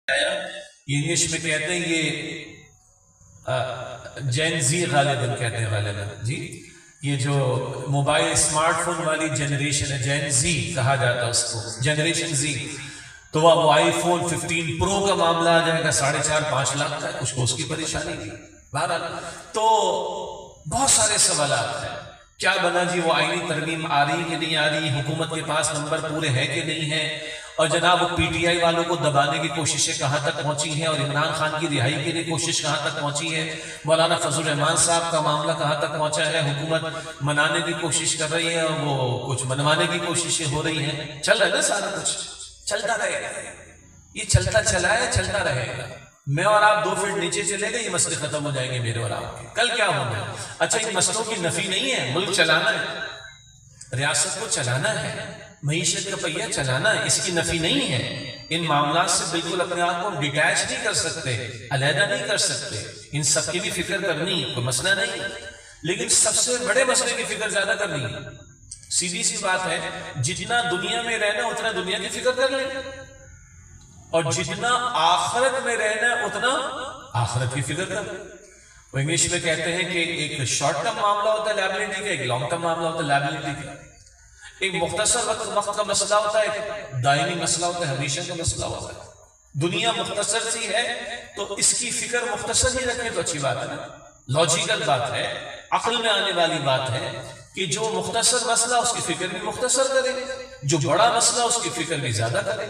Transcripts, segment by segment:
یہ انگلش میں کہتے ہیں یہ جین زی غالباً کہتے ہیں غالباً جی، یہ جو موبائل اسمارٹ فون والی جنریشن ہے جین زی کہا جاتا ہے اس کو، جنریشن زی. تو وہ آئی فون 15 پرو کا معاملہ آ جائے گا 4.5-5 لاکھ کا، کچھ کو اس کی پریشانی تھی. بہرحال تو بہت سارے سوالات ہیں. کیا بنا جی وہ آئینی ترمیم آ رہی کہ نہیں آ رہی، حکومت کے پاس نمبر پورے ہیں کہ نہیں ہیں، اور جناب وہ پی ٹی آئی والوں کو دبانے کی کوششیں کہاں تک پہنچی ہیں، اور عمران خان کی رہائی کے لیے کوشش کہاں تک پہنچی ہے، مولانا فضل الرحمان صاحب کا معاملہ کہاں تک پہنچا ہے، حکومت منانے کی کوشش کر رہی ہے اور وہ کچھ منوانے کی کوششیں ہو رہی ہیں. چل رہا ہے نا سارا کچھ، چلتا رہے گا، یہ چلتا چلا ہے، چلتا رہے گا. میں اور آپ 2 فٹ نیچے چلے گئے، یہ مسئلے ختم ہو جائیں گے میرے اور آپ کے. کل کیا ہونا ہے؟ اچھا ان مسئلوں کی نفی نہیں ہے، ملک چلانا ہے، ریاست کو چلانا ہے، معیشت کا پہیہ چلانا ہے، اس کی نفی نہیں ہے. ان معاملات سے بالکل اپنے آپ کو ڈیٹیچ نہیں کر سکتے، علیحدہ نہیں کر سکتے. ان سب کی بھی فکر کرنی کوئی مسئلہ نہیں، لیکن سب سے بڑے مسئلے کی فکر زیادہ کرنی ہے. سیدھی سی بات ہے، جتنا دنیا میں رہنا اتنا دنیا کی فکر کر لیں، اور جتنا آخرت میں رہنا اتنا آخرت کی فکر کر لیں. وہ انگلش میں کہتے ہیں کہ ایک شارٹ ٹرم معاملہ ہوتا ہے لائبلٹی کا، ایک لانگ ٹرم معاملہ ہوتا ہے لائبلٹی کا. ایک مختصر وقت کا مسئلہ ہوتا ہے، ایک دائمی مسئلہ ہوتا ہے، ہمیشہ کا مسئلہ ہوتا ہے. دنیا مختصر سی ہے تو اس کی فکر مختصر ہی رکھیں تو اچھی بات ہے نا، لاجیکل بات ہے، عقل میں آنے والی بات ہے کہ جو مختصر مسئلہ اس کی فکر بھی مختصر کرے، جو بڑا مسئلہ اس کی فکر بھی زیادہ کرے.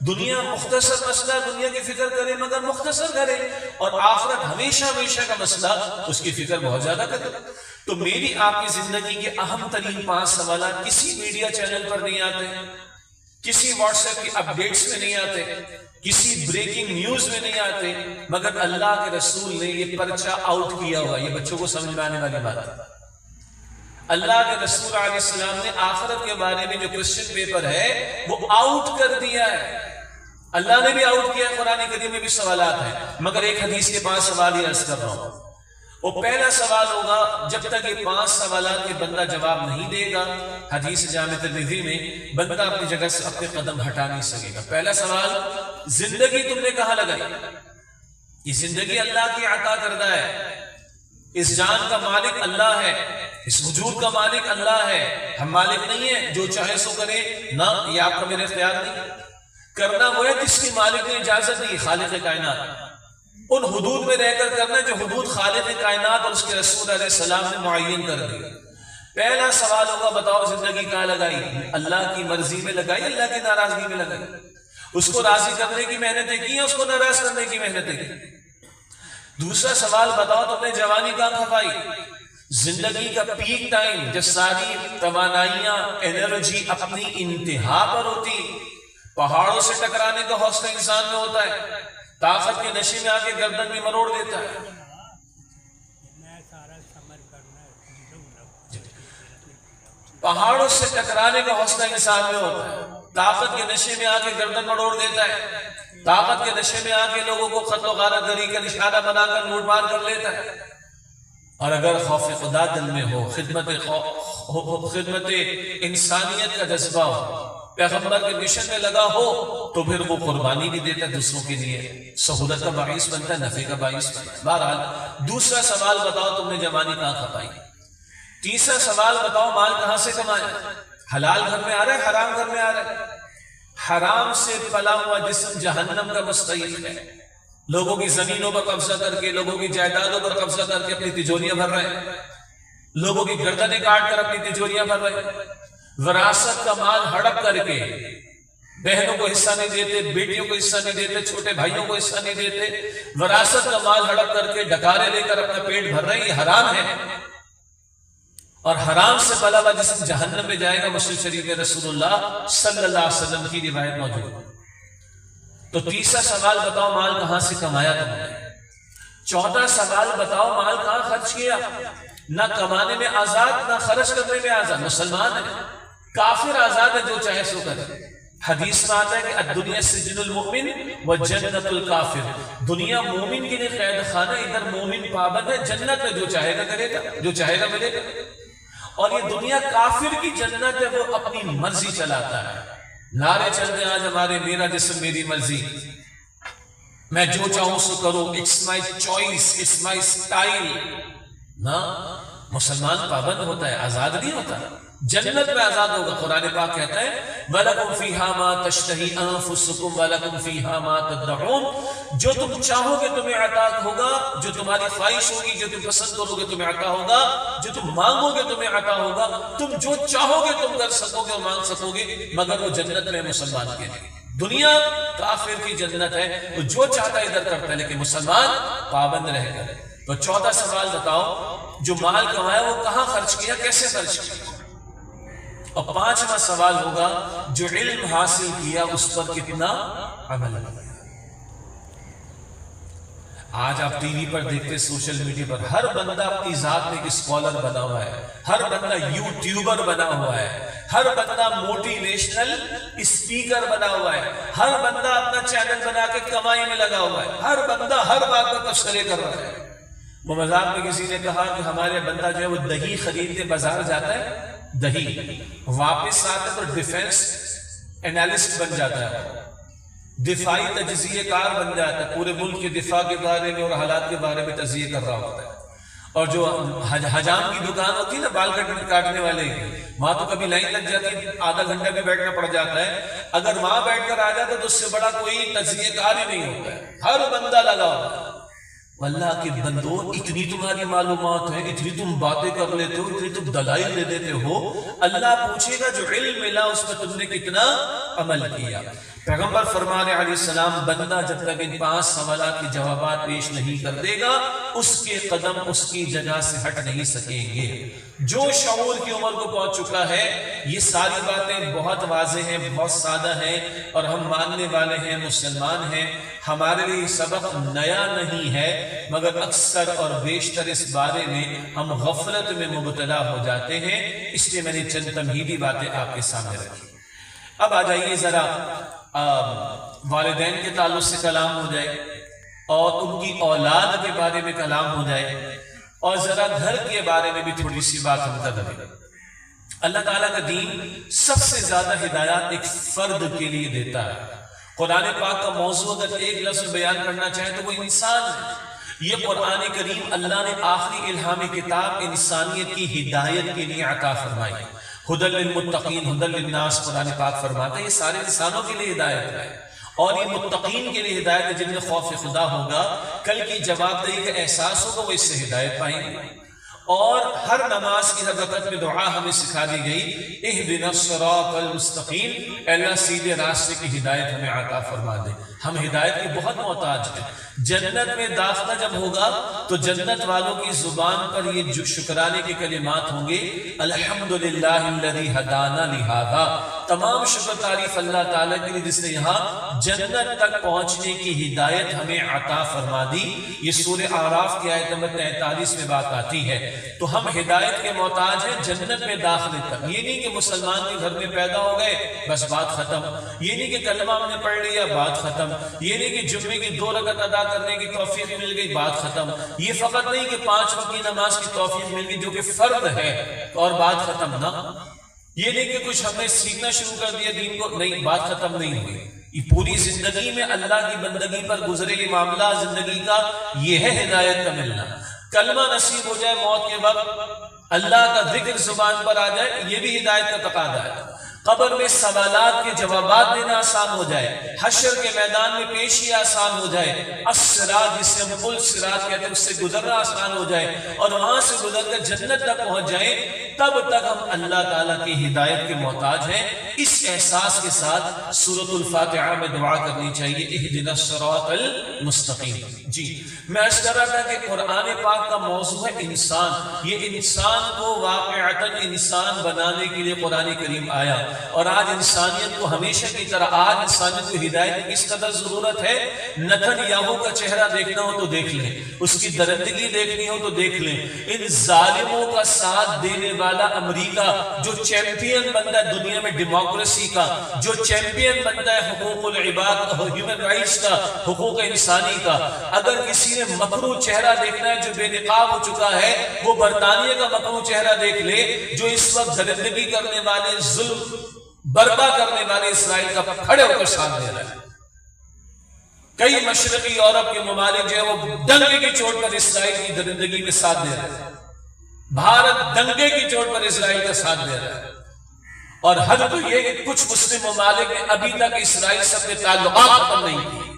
دنیا مختصر مسئلہ دنیا کی فکر کرے مگر مختصر کرے، اور آخرت ہمیشہ ہمیشہ کا مسئلہ اس کی فکر بہت زیادہ کرے. تو میری آپ کی زندگی کے اہم ترین 5 سوالات کسی میڈیا چینل پر نہیں آتے، کسی واٹس ایپ کی اپڈیٹس میں نہیں آتے، کسی بریکنگ نیوز میں نہیں آتے، مگر اللہ کے رسول نے یہ پرچہ آؤٹ کیا ہوا. یہ بچوں کو سمجھ میں آنے والی بات ہے. اللہ کے رسول علیہ السلام نے آخرت کے بارے میں جو کوسچن پیپر ہے وہ آؤٹ کر دیا ہے. اللہ نے بھی آؤٹ کیا، قرآن کریم میں بھی سوالات ہیں، مگر ایک حدیث کے 5 سوال ہی عرض کر رہا ہوں. وہ پہلا سوال ہوگا، جب تک یہ 5 سوالات کے بندہ جواب نہیں دے گا، حدیث جامع ترمذی میں بندہ اپنی جگہ سے اپنے قدم ہٹا نہیں سکے گا. پہلا سوال، زندگی تم نے کہاں لگائی؟ یہ زندگی اللہ کی عطا کردہ ہے، اس جان کا مالک اللہ ہے، اس وجود کا مالک اللہ ہے. ہم مالک نہیں ہیں جو چاہے سو کرے، نہ یہ آپ کا میرے اختیار نہیں. کرنا وہ ہے جس کی مالک نے اجازت دی، خالق کائنات. ان حدود میں رہ کر کرنا جو حدود خالق کائنات اور اس کے رسول علیہ السلام نے معین کر دی. پہلا سوال ہوگا، بتاؤ زندگی کہاں لگائی؟ اللہ کی مرضی میں لگائی، اللہ کی ناراضگی میں لگائی؟ اس کو راضی کرنے کی محنتیں کی ہیں، اس کو ناراض کرنے کی محنتیں کی؟ دوسرا سوال، بتاؤ تم نے جوانی کہاں کھپائی؟ زندگی کا پیک ٹائم جب ساری توانائیاں انرجی اپنی انتہا پر ہوتی، پہاڑوں سے ٹکرانے کا حوصلہ انسان میں ہوتا ہے، طاقت کے نشے میں آ کے گردن بھی مروڑ دیتا ہے. پہاڑوں سے ٹکرانے کا حوصلہ انسان میں ہوتا ہے، طاقت کے نشے میں آ کے گردن مروڑ دیتا ہے، طاقت کے نشے میں آ کے لوگوں کو قتل و غارت گری کا نشانہ بنا کر لوٹ مار کر لیتا ہے. اور اگر خوف خدا دل میں ہو، خدمت انسانیت کا جذبہ ہو، پیغمبر کے مشن میں لگا ہو، تو پھر وہ قربانی بھی دیتا ہے دوسروں کے لیے، سہولت کا باعث بنتا ہے، نفع کا باعث بنتا ہے. بہرحال دوسرا سوال، بتاؤ تم نے جوانی کہاں کھپائی؟ تیسرا سوال، بتاؤ مال کہاں سے کمایا؟ حلال گھر میں آ رہا ہے، حرام گھر میں آ رہا ہے؟ حرام سے پلا ہوا جسم جہنم کا مستحق ہے. لوگوں کی زمینوں پر قبضہ کر کے، لوگوں کی جائیدادوں پر قبضہ کر کے اپنی تجوریاں بھر رہے ہیں، لوگوں کی گردنیں کاٹ کر اپنی تجوریاں بھر رہے ہیں، وراثت کا مال ہڑپ کر کے بہنوں کو حصہ نہیں دیتے، بیٹیوں کو حصہ نہیں دیتے، چھوٹے بھائیوں کو حصہ نہیں دیتے، وراثت کا مال ہڑپ کر کے ڈکارے لے کر اپنا پیٹ بھر رہے ہیں. یہ حرام ہے، اور حرام سے پلا ہوا جسم جہنم میں جائے گا. مسلم شریف میں رسول اللہ صلی اللہ علیہ وسلم کی روایت موجود ہے. تو تیسرا سوال، بتاؤ مال کہاں سے کمایا تم نے؟ چوتھا سوال، بتاؤ مال کہاں خرچ کیا؟ نہ کمانے میں آزاد، نہ خرچ کرنے میں آزاد. مسلمان ہے، کافر آزاد ہے، جو چاہے سو کرے. حدیث میں آتا ہے کہ الدنیا سجن المؤمن و جنت الکافر. دنیا مومن کے لیے قید خانہ، ادھر مومن پابند ہے، جنت میں جو چاہے گا کرے گا، جو چاہے گا ملے گا. اور یہ دنیا کافر کی جنت ہے، وہ اپنی مرضی چلاتا ہے. نعرے چلتے آج ہمارے، میرا جسم میری مرضی. میں جو چاہوں سو کرو، it's my choice, it's my style. نہ، مسلمان پابند ہوتا ہے، آزاد نہیں ہوتا. جنت میں آزاد ہوگا. قرآن پاک کہتا ہے وَلَكُمْ فِيهَا مَا تَشْتَهِي أَنفُسُكُمْ وَلَكُمْ فِيهَا مَا تَدَّعُونَ. جو تم چاہو گے تمہیں عطا ہوگا، جو تمہاری خواہش ہوگی، جو تم پسند کرو گے تمہیں عطا ہوگا، جو تم مانگو گے تمہیں عطا ہوگا. تم جو چاہو گے تم کر سکو گے اور مانگ سکو گے، مگر وہ جنت میں مسلمان کے لیے. دنیا کافر کی جنت ہے، وہ جو چاہتا ہے ادھر کرتا ہے، لیکن مسلمان پابند رہ کر. تو 14 سوال بتاؤ، جو مال کمایا وہ کہاں خرچ کیا، کیسے خرچ کیا. اور 5واں سوال ہوگا جو علم حاصل کیا اس پر کتنا عمل کیا. آج آپ ٹی وی پر دیکھتے، سوشل میڈیا پر ہر بندہ اپنی ذات میں ایک اسکالر بنا ہوا ہے، ہر بندہ یوٹیوبر بنا ہوا ہے، ہر بندہ موٹیویشنل اسپیکر بنا ہوا ہے، ہر بندہ اپنا چینل بنا کے کمائی میں لگا ہوا ہے، ہر بندہ ہر بات پر تبصرے کر رہا ہے. وہ مذاق میں کسی نے کہا کہ ہمارے بندہ جو ہے وہ دہی خریدنے بازار جاتا ہے، دہی واپس آتا ہے تو ڈیفینس انالسٹ بن جاتا ہے، دفاعی تجزیہ کار بن جاتا ہے، پورے ملک کے دفاع کے بارے میں اور حالات کے بارے میں تجزیہ کر رہا ہوتا ہے. اور جو حجام کی دکان ہوتی ہے نا، بال کاٹنے والے کی، وہاں تو کبھی لائن لگ جاتی ہے، آدھا گھنٹہ بھی بیٹھنا پڑ جاتا ہے. اگر وہاں بیٹھ کر آ جاتا ہے تو اس سے بڑا کوئی تجزیہ کار ہی نہیں ہوتا ہے، ہر بندہ لگا ہوتا ہے. اللہ کے بندو، اتنی تمہاری معلومات ہے، اتنی تم باتیں کر لیتے ہو، اتنی تم دلائل دے دیتے ہو. اللہ پوچھے گا جو علم ملا اس پر تم نے کتنا عمل کیا. پیغمبر فرمانے علیہ السلام، بندہ جب تک ان 5 سوالات کے جوابات پیش نہیں کر دے گا اس کے قدم اس کی جگہ سے ہٹ نہیں سکیں گے. جو شعور کی عمر کو پہنچ چکا ہے، یہ ساری باتیں بہت واضح ہیں، بہت سادہ ہیں، اور ہم ماننے والے ہیں، مسلمان ہیں. ہمارے لیے سبق نیا نہیں ہے، مگر اکثر اور بیشتر اس بارے میں ہم غفلت میں مبتلا ہو جاتے ہیں. اس لیے میں نے چند تمہیدی باتیں آپ کے سامنے رکھی. اب آ جائیے ذرا والدین کے تعلق سے کلام ہو جائے، اور ان کی اولاد کے بارے میں کلام ہو جائے، اور ذرا گھر کے بارے میں بھی تھوڑی سی بات ہم کر لیں. اللہ تعالیٰ کا دین سب سے زیادہ ہدایات ایک فرد کے لیے دیتا ہے. قرآن پاک کا موضوع اگر ایک لفظ میں بیان کرنا چاہے تو وہ انسان ہے. یہ قرآن کریم اللہ نے آخری الہامی کتاب انسانیت کی ہدایت کے لیے عطا فرمائی. ہدی للمتقین، ہدی للناس قرآن پاک فرماتا ہے یہ سارے انسانوں کے لیے ہدایت ہے، اور یہ متقین کے لیے ہدایت ہے جن میں خوف خدا ہوگا، کل کی جواب دہی کا احساس ہوگا، وہ اس سے ہدایت پائیں گے. اور ہر نماز کی ہر رکعت میں دعا ہمیں سکھا دی گئی، اہدنا الصراط المستقیم، اللہ سیدھے راستے کی ہدایت ہمیں عطا فرما دے. ہم ہدایت کی بہت محتاج ہیں. جنت میں داخلہ جب ہوگا تو جنت والوں کی زبان پر یہ شکرانے کے کلمات ہوں گے، الحمدللہ الذی ہدانا لہذا. تمام شکر تعریف اللہ تعالیٰ کے لیے جس نے یہاں جنت تک پہنچنے کی ہدایت ہمیں عطا فرما دی. یہ سورہ اعراف کی آیت نمبر 43 میں بات آتی ہے. تو ہم ہدایت کے محتاج ہیں جنت میں داخلے تک. یہ نہیں کہ مسلمان کے گھر میں پیدا ہو گئے بس بات ختم، یہ نہیں کہ کلمہ ہم نے پڑھ لیا بات ختم، یہ نہیں کہ جمعے کی 2 رکعت ادا کرنے کی توفیق مل گئی بات ختم، یہ فقط نہیں کہ 5 وقت کی نماز کی توفیق مل گئی جو کہ فرض ہے اور بات ختم. نہ، یہ نہیں کہ کچھ ہم نے سیکھنا شروع کر دیا دین کو، نہیں، بات ختم نہیں ہوئی. یہ پوری زندگی میں اللہ کی بندگی پر گزرے یہ معاملہ زندگی کا، یہ ہے ہدایت کا ملنا. کلمہ نصیب ہو جائے موت کے وقت، اللہ کا ذکر زبان پر آ جائے، یہ بھی ہدایت کا تقاضا ہے. قبر میں سوالات کے جوابات دینا آسان ہو جائے، حشر کے میدان میں پیشی آسان ہو جائے، الصراط جسے ہم پل صراط کہتے ہیں اس سے گزرنا آسان ہو جائے، اور وہاں سے گزر کر جنت تک پہنچ جائیں، تب تک ہم اللہ تعالیٰ کی ہدایت کے محتاج ہیں. اس احساس کے ساتھ سورۃ الفاتحہ میں دعا کرنی چاہیے، اہدنا الصراط المستقیم. جی میں عرض کر رہا تھا کہ قرآن پاک کا موضوع ہے انسان. یہ انسان کو واقعتاً انسان بنانے کے لیے قرآن کریم آیا، اور آج انسانیت کو ہمیشہ کی طرح آج انسانیت کو ہدایت کی اس قدر ضرورت ہے. نتن یاہو کا چہرہ دیکھنا ہو تو دیکھ لیں، اس کی درندگی دیکھنی ہو تو دیکھ لیں. ان ظالموں کا ساتھ دینے والا امریکہ جو چیمپئن بنتا ہے دنیا میں ڈیموکریسی کا، جو چیمپئن بنتا ہے حقوق العباد کا، ہیومن رائٹس کا، حقوق انسانی کا، اگر کسی نے مکروہ چہرہ دیکھنا ہے جو بے نقاب ہو چکا ہے، وہ برطانیہ کا مکروہ چہرہ دیکھ لے جو اس وقت درندگی کرنے والے، ظلم برپا کرنے والے اسرائیل کا کھڑے ہو کر ساتھ دے رہا ہے. کئی مشرقی یورپ کے ممالک جو ہے وہ دنگے کی چوٹ پر اسرائیل کی درندگی میں ساتھ دے رہے ہیں. بھارت دنگے کی چوٹ پر اسرائیل کا ساتھ دے رہا ہے. اور حد تو یہ کہ کچھ مسلم ممالک نے ابھی تک اسرائیل سے اپنے تعلقات ختم نہیں کیے.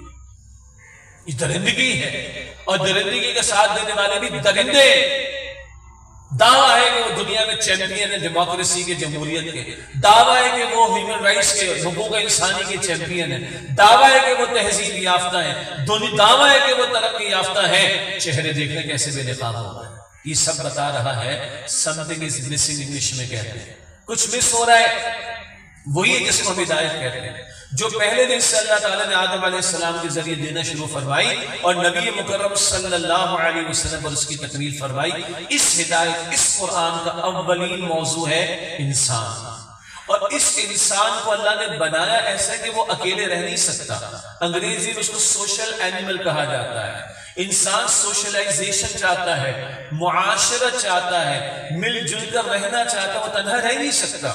یہ درندگی ہے، اور درندگی کا ساتھ دینے والے بھی درندے. دعویٰ ہے کہ وہ دنیا میں چیمپئن ہے ڈیموکریسی کے، جمہوریت کے. دعویٰ ہے کہ وہ ہیومن رائٹس کے، حقوق انسانی کے چیمپئن ہیں. دعویٰ ہے کہ وہ تہذیب یافتہ ہیں. دعویٰ ہے کہ وہ ترقی یافتہ ہیں. چہرے دیکھنے کیسے بے نقاب ہو گئے. یہ سب بتا رہا ہے something is missing. انگلش میں کہتے ہیں کچھ مس ہو رہا ہے. وہی ہے جس کو ہم ہدایت کہتے ہیں، جو پہلے دن سے اللہ تعالیٰ نے آدم علیہ السلام کے ذریعے دینا شروع فرمائی اور نبی مکرم صلی اللہ علیہ وسلم پر اس کی تکمیل فرمائی. اس ہدایت، اس قرآن کا اولین موضوع ہے انسان. اور اس انسان کو اللہ نے بنایا ایسا کہ وہ اکیلے رہ نہیں سکتا. انگریزی میں اس کو سوشل اینیمل کہا جاتا ہے. انسان سوشلائزیشن چاہتا ہے، معاشرت چاہتا ہے، مل جل کر رہنا چاہتا ہے. وہ تنہا رہ نہیں سکتا.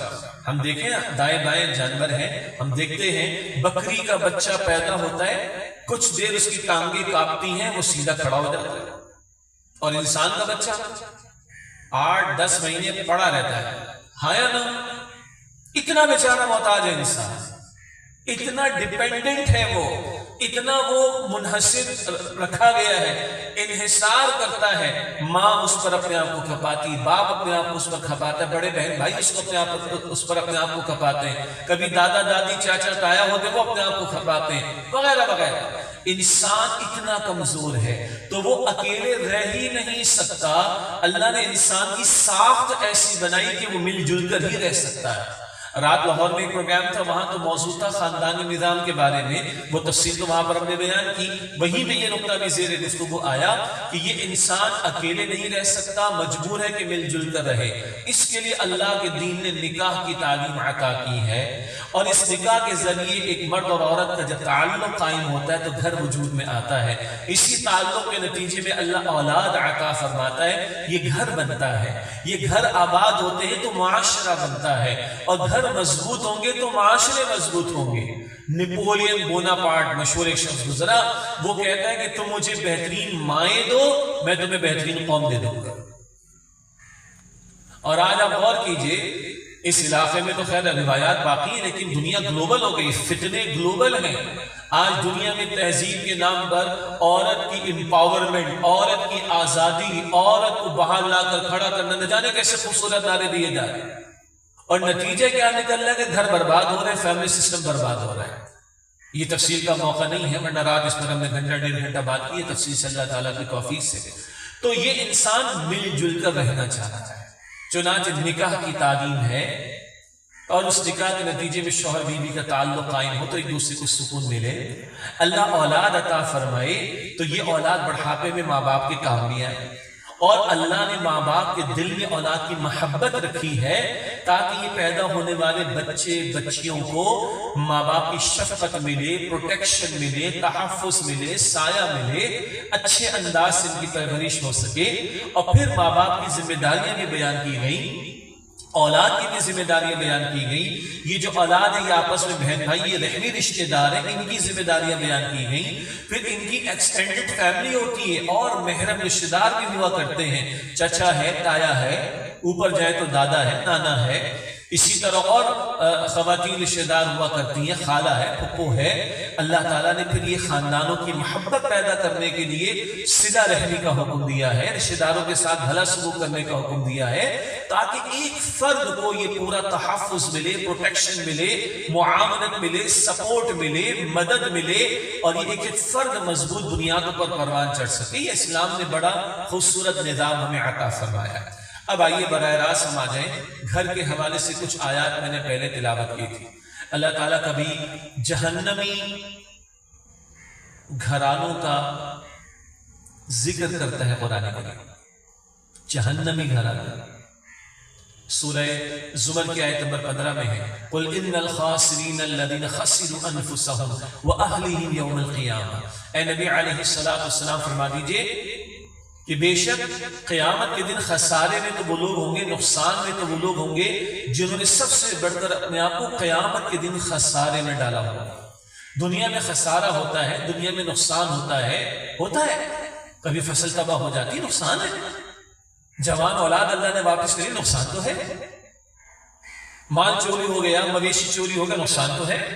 ہم دیکھیں دائیں بائیں جانور ہیں، ہم دیکھتے ہیں بکری کا بچہ پیدا ہوتا ہے، کچھ دیر اس کی ٹانگیں کاپتی ہیں، وہ سیدھا کھڑا ہو جاتا ہے. اور انسان کا بچہ 8-10 مہینے پڑا رہتا ہے. ہاں یا نا؟ اتنا بیچارہ محتاج ہے انسان، اتنا ڈیپینڈنٹ ہے وہ، اتنا وہ منحصر رکھا گیا ہے، انحصار کرتا ہے. ماں اس پر اپنے آپ کو کھپاتی، باپ اپنے آپ کو اس پر کھپاتا ہے، بڑے بہن بھائی اس پر اپنے آپ کو کھپاتے ہیں، کبھی دادا دادی چاچا تایا ہوتے وہ اپنے آپ کو کھپاتے ہیں، وغیرہ وغیرہ. انسان اتنا کمزور ہے تو وہ اکیلے رہ ہی نہیں سکتا. اللہ نے انسان کی ساخت ایسی بنائی کہ وہ مل جل کر ہی رہ سکتا ہے. رات لاہور میں ایک پروگرام تھا، وہاں تو موضوع تھا خاندانی نظام کے بارے میں. وہ تفصیل تو وہاں پر ہم نے بیان کی. وہیں پہ یہ نقطہ بھی زیر گفتگو آیا کہ یہ انسان اکیلے نہیں رہ سکتا، مجبور ہے کہ مل جل کر رہے. اس کے لیے اللہ کے دین نے نکاح کی تعلیم عطا کی ہے، اور اس نکاح کے ذریعے ایک مرد اور عورت کا جب تعلق قائم ہوتا ہے تو گھر وجود میں آتا ہے. اسی تعلق کے نتیجے میں اللہ اولاد عطا فرماتا ہے. یہ گھر بنتا ہے، یہ گھر آباد ہوتے ہیں تو معاشرہ بنتا ہے، اور گھر مضبوط ہوں گے تو معاشرے مضبوط ہوں گے. نپولین بوناپارٹ مشہور ایک شخص گزرا، وہ کہتا ہے کہ تم مجھے بہترین مائیں دو، میں تمہیں بہترین قوم دے دوں گا. اور آج آپ غور کیجئے، اس علاقے میں تو خیر روایات باقی ہیں، لیکن دنیا گلوبل ہو گئی، فتنے گلوبل ہیں. آج دنیا میں تہذیب کے نام پر عورت کی امپاورمنٹ، عورت کی آزادی، عورت کو باہر لا کر کھڑا کرنا، نہ جانے کیسے خوبصورت نعرے دیے جا رہے ہیں. اور نتیجہ کیا نکل رہا ہے کہ گھر برباد ہو رہے ہیں، فیملی سسٹم برباد ہو رہا ہے. یہ تفصیل کا موقع نہیں ہے، ورنہ رات اس پر ہم نے گھنٹہ 1.5 گھنٹہ بات کی ہے تفصیل سے اللہ تعالیٰ کی توفیق سے. تو یہ انسان مل جل کر رہنا چاہتا ہے. چنانچہ نکاح کی تعلیم ہے، اور اس نکاح کے نتیجے میں شوہر بیوی کا تعلق قائم ہو تو ایک دوسرے کو سکون ملے. اللہ اولاد عطا فرمائے تو یہ اولاد بڑھاپے میں ماں باپ کے کام بھی آئے. اور اللہ نے ماں باپ کے دل میں اولاد کی محبت رکھی ہے تاکہ یہ پیدا ہونے والے بچے بچیوں کو ماں باپ کی شفقت ملے، پروٹیکشن ملے، تحفظ ملے، سایہ ملے، اچھے انداز سے ان کی پرورش ہو سکے. اور پھر ماں باپ کی ذمہ داریاں بھی بیان کی گئیں، اولاد کی بھی ذمہ داریاں بیان کی گئیں. یہ جو اولاد ہے یہ آپس میں بہن بھائی، یہ رحمی رشتے دار ہیں، ان کی ذمہ داریاں بیان کی گئیں. پھر ان کی ایکسٹینڈڈ فیملی ہوتی ہے اور محرم رشتے دار بھی ہوا کرتے ہیں، چچا ہے، تایا ہے، اوپر جائے تو دادا ہے، نانا ہے. اسی طرح اور خواتین رشتے دار ہوا کرتی ہیں، خالہ ہے، پھپھو ہے. اللہ تعالیٰ نے پھر یہ خاندانوں کی محبت پیدا کرنے کے لیے صلہ رحمی کا حکم دیا ہے، رشتے داروں کے ساتھ بھلا سلوک کرنے کا حکم دیا ہے، تاکہ ایک فرد کو یہ پورا تحفظ ملے، پروٹیکشن ملے، معاونت ملے، سپورٹ ملے، مدد ملے، اور یہ ایک فرد مضبوط بنیادوں پر پروان چڑھ سکے. یہ اسلام نے بڑا خوبصورت نظام ہمیں عطا فرمایا ہے. اب آئیے براہ راست ہم آ جائیں گھر کے حوالے سے. کچھ آیات میں نے پہلے تلاوت کی تھی. اللہ تعالیٰ کبھی جہنمی گھرانوں کا ذکر کرتا ہے قرآن کریم. جہنمی گھرانے سورہ زمر کی آیت نمبر 15 میں ہے قُلْ إِنَّ الْخَاسِرِينَ الَّذِينَ خَسِرُوا أَنفُسَهُمْ وَأَهْلِهِمْ يَوْمَ الْقِيَامَةِ. اے نبی علیہ السلام فرما دیجئے کہ بے شک قیامت کے دن خسارے میں تو وہ لوگ ہوں گے، نقصان میں تو وہ لوگ ہوں گے جنہوں نے سب سے بڑھ کر اپنے آپ کو قیامت کے دن خسارے میں ڈالا ہوگا. دنیا میں خسارہ ہوتا ہے، دنیا میں نقصان ہوتا ہے، کبھی فصل تباہ ہو جاتی، نقصان ہے، جوان اولاد اللہ نے واپس کری، نقصان تو ہے، مال چوری ہو گیا، مویشی چوری ہو گیا، نقصان تو ہے۔